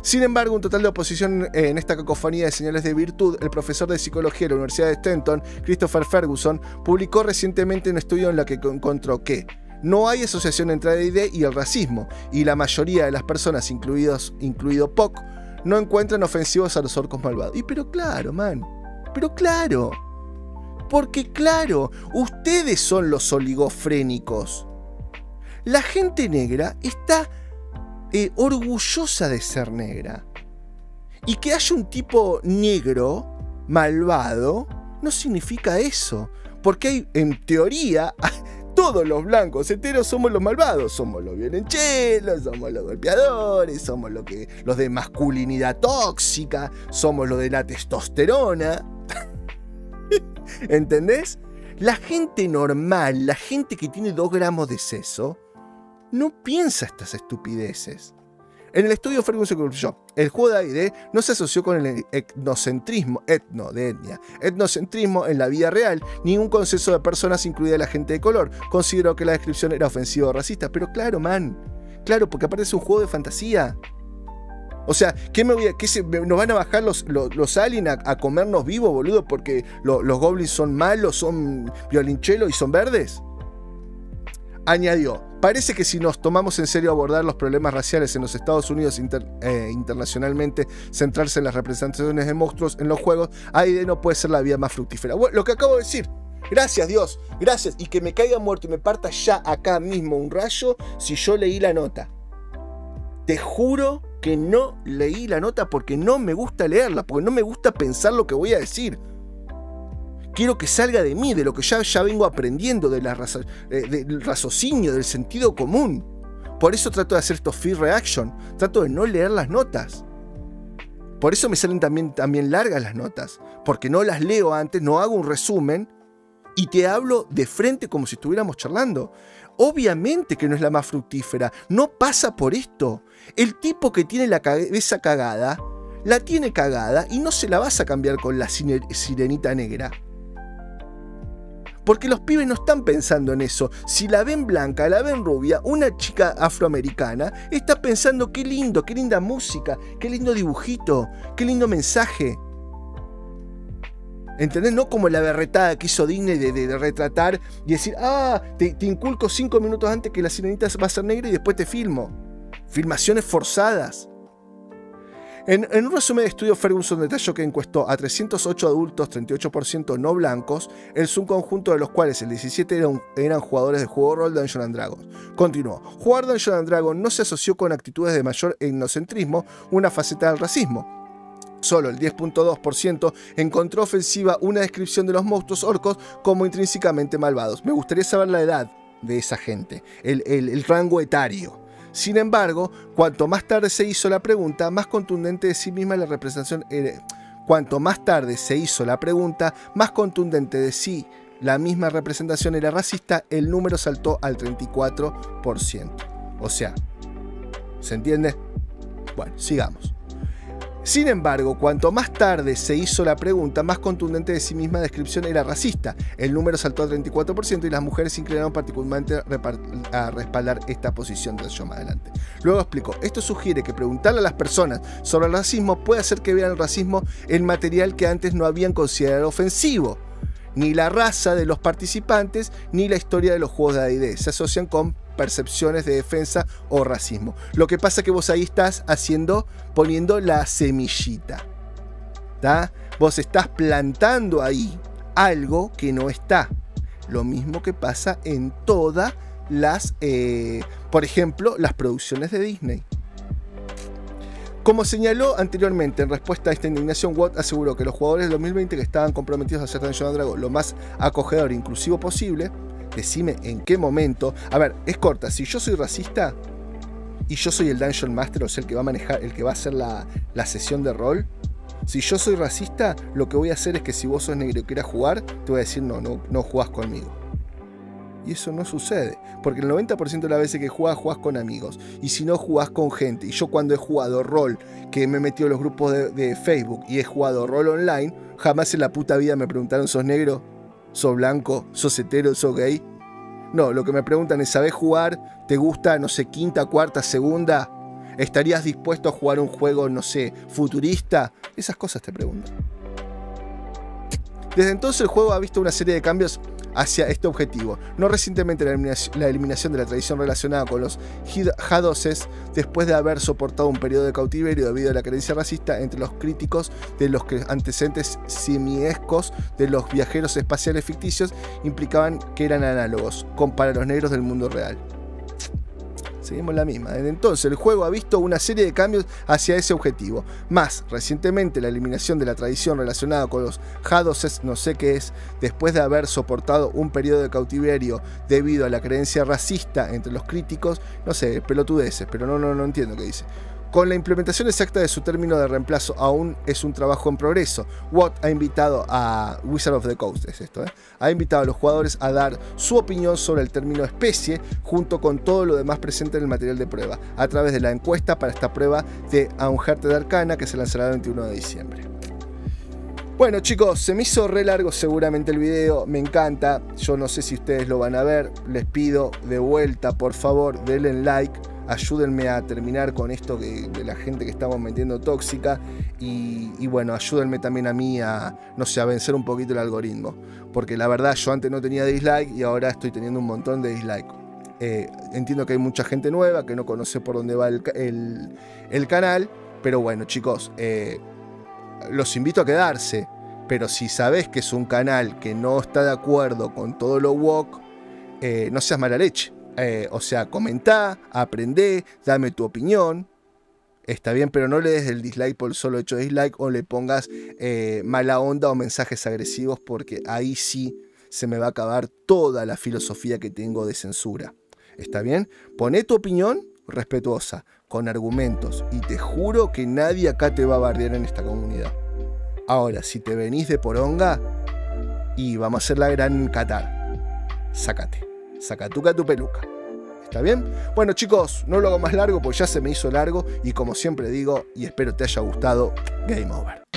Sin embargo, un total de oposición en esta cacofonía de señales de virtud, el profesor de psicología de la Universidad de Stanton, Christopher Ferguson, publicó recientemente un estudio en el que encontró que no hay asociación entre D&D y el racismo, y la mayoría de las personas, incluido Puck, no encuentran ofensivos a los orcos malvados. Y pero claro, man. Pero claro, porque claro, ustedes son los oligofrénicos. La gente negra está orgullosa de ser negra. Y que haya un tipo negro, malvado, no significa eso. Porque hay, en teoría, todos los blancos heteros somos los malvados. Somos los violenchelos, somos los golpeadores, somos los de masculinidad tóxica, somos los de la testosterona. ¿Entendés? La gente normal, la gente que tiene 2 gramos de seso, no piensa estas estupideces. En el estudio Ferguson concluyó, el juego de D&D no se asoció con el etnocentrismo, etnocentrismo en la vida real, ni un consenso de personas, incluida la gente de color. Consideró que la descripción era ofensiva o racista. Pero claro, man, claro, porque aparte es un juego de fantasía. O sea, ¿nos van a bajar los aliens a comernos vivos, boludo? Porque los goblins son malos, son violinchelos y son verdes. Añadió, parece que si nos tomamos en serio abordar los problemas raciales en los Estados Unidos internacionalmente, centrarse en las representaciones de monstruos en los juegos, D&D no puede ser la vía más fructífera. Bueno, lo que acabo de decir. Gracias, Dios, gracias. Y que me caiga muerto y me parta ya acá mismo un rayo si yo leí la nota. Te juro que no leí la nota porque no me gusta leerla, porque no me gusta pensar lo que voy a decir. Quiero que salga de mí, de lo que ya vengo aprendiendo, del raciocinio, del sentido común. Por eso trato de hacer estos fear reaction, trato de no leer las notas. Por eso me salen también largas las notas, porque no las leo antes, no hago un resumen y te hablo de frente como si estuviéramos charlando. Obviamente que no es la más fructífera, no pasa por esto. El tipo que tiene la cabeza cagada, la tiene cagada y no se la vas a cambiar con la sirenita negra. Porque los pibes no están pensando en eso. Si la ven blanca, la ven rubia, una chica afroamericana está pensando qué lindo, qué linda música, qué lindo dibujito, qué lindo mensaje. ¿Entendés? No como la berretada que hizo Disney de retratar y decir, te inculco 5 minutos antes que la sirenita va a ser negra y después te filmo. Filmaciones forzadas. En un resumen de estudio, Ferguson detalló que encuestó a 308 adultos, 38% no blancos, el subconjunto de los cuales el 17% eran jugadores de juego de rol Dungeons and Dragons. Continuó, jugar Dungeons and Dragons no se asoció con actitudes de mayor etnocentrismo, una faceta del racismo. Solo el 10.2% encontró ofensiva una descripción de los monstruos orcos como intrínsecamente malvados. Me gustaría saber la edad de esa gente, el rango etario. Sin embargo, cuanto más tarde se hizo la pregunta, más contundente de sí misma la representación era. Cuanto más tarde se hizo la pregunta, más contundente de sí la misma representación era racista, el número saltó al 34%. O sea, ¿se entiende? Bueno, sigamos. Sin embargo, cuanto más tarde se hizo la pregunta, más contundente de sí misma descripción era racista. El número saltó al 34% y las mujeres se inclinaron particularmente a respaldar esta posición de más adelante. Luego explicó, esto sugiere que preguntarle a las personas sobre el racismo puede hacer que vean el racismo en material que antes no habían considerado ofensivo. Ni la raza de los participantes, ni la historia de los juegos de D&D se asocian con percepciones de defensa o racismo. Lo que pasa es que vos ahí estás poniendo la semillita. ¿Tá? Vos estás plantando ahí algo que no está. Lo mismo que pasa en todas las, por ejemplo, las producciones de Disney. Como señaló anteriormente, en respuesta a esta indignación, Watt aseguró que los jugadores del 2020 que estaban comprometidos a hacer Dungeons and Dragons lo más acogedor e inclusivo posible. Decime en qué momento. A ver, es corta. Si yo soy racista y yo soy el Dungeon Master, o sea, el que va a manejar, el que va a hacer la sesión de rol. Si yo soy racista, lo que voy a hacer es que si vos sos negro y quieras jugar, te voy a decir no jugás conmigo. Y eso no sucede, porque el 90% de las veces que jugás con amigos. Y si no, jugás con gente. Y yo cuando he jugado rol, que me he metido en los grupos de Facebook y he jugado rol online, jamás en la puta vida me preguntaron, ¿sos negro? ¿Sos blanco? ¿Sos hetero? ¿Sos gay? No, lo que me preguntan es, ¿sabés jugar? ¿Te gusta, no sé, quinta, cuarta, segunda? ¿Estarías dispuesto a jugar un juego, no sé, futurista? Esas cosas te preguntan. Desde entonces el juego ha visto una serie de cambios hacia este objetivo. No recientemente la eliminación de la tradición relacionada con los Hadoses, después de haber soportado un periodo de cautiverio debido a la creencia racista entre los críticos de los antecedentes simiescos de los viajeros espaciales ficticios implicaban que eran análogos para los negros del mundo real. Seguimos la misma. Desde entonces el juego ha visto una serie de cambios hacia ese objetivo. Más recientemente la eliminación de la tradición relacionada con los Hadoses, no sé qué es, después de haber soportado un periodo de cautiverio debido a la creencia racista entre los críticos, no sé, pelotudeces, pero no entiendo qué dice. Con la implementación exacta de su término de reemplazo aún es un trabajo en progreso. Watt ha invitado a Wizard of the Coast, ha invitado a los jugadores a dar su opinión sobre el término especie junto con todo lo demás presente en el material de prueba, a través de la encuesta para esta prueba de Unheard Arcana que se lanzará el 21 de diciembre. Bueno chicos, se me hizo re largo seguramente el video, me encanta, yo no sé si ustedes lo van a ver, les pido de vuelta por favor denle like. Ayúdenme a terminar con esto de la gente que estamos metiendo tóxica y bueno, ayúdenme también a mí a, no sé, a vencer un poquito el algoritmo. Porque la verdad yo antes no tenía dislike y ahora estoy teniendo un montón de dislike. Entiendo que hay mucha gente nueva que no conoce por dónde va el canal, pero bueno chicos, los invito a quedarse. Pero si sabés que es un canal que no está de acuerdo con todo lo woke, no seas mala leche. O sea, comentá, aprendé, dame tu opinión. Está bien, pero no le des el dislike por el solo hecho de dislike o le pongas mala onda o mensajes agresivos, porque ahí sí se me va a acabar toda la filosofía que tengo de censura. ¿Está bien? Poné tu opinión respetuosa, con argumentos, y te juro que nadie acá te va a bardear en esta comunidad. Ahora, si te venís de poronga, y vamos a hacer la gran Qatar, sácate. Sacatuca tu peluca. ¿Está bien? Bueno, chicos, no lo hago más largo porque ya se me hizo largo y como siempre digo, y espero te haya gustado, Game Over.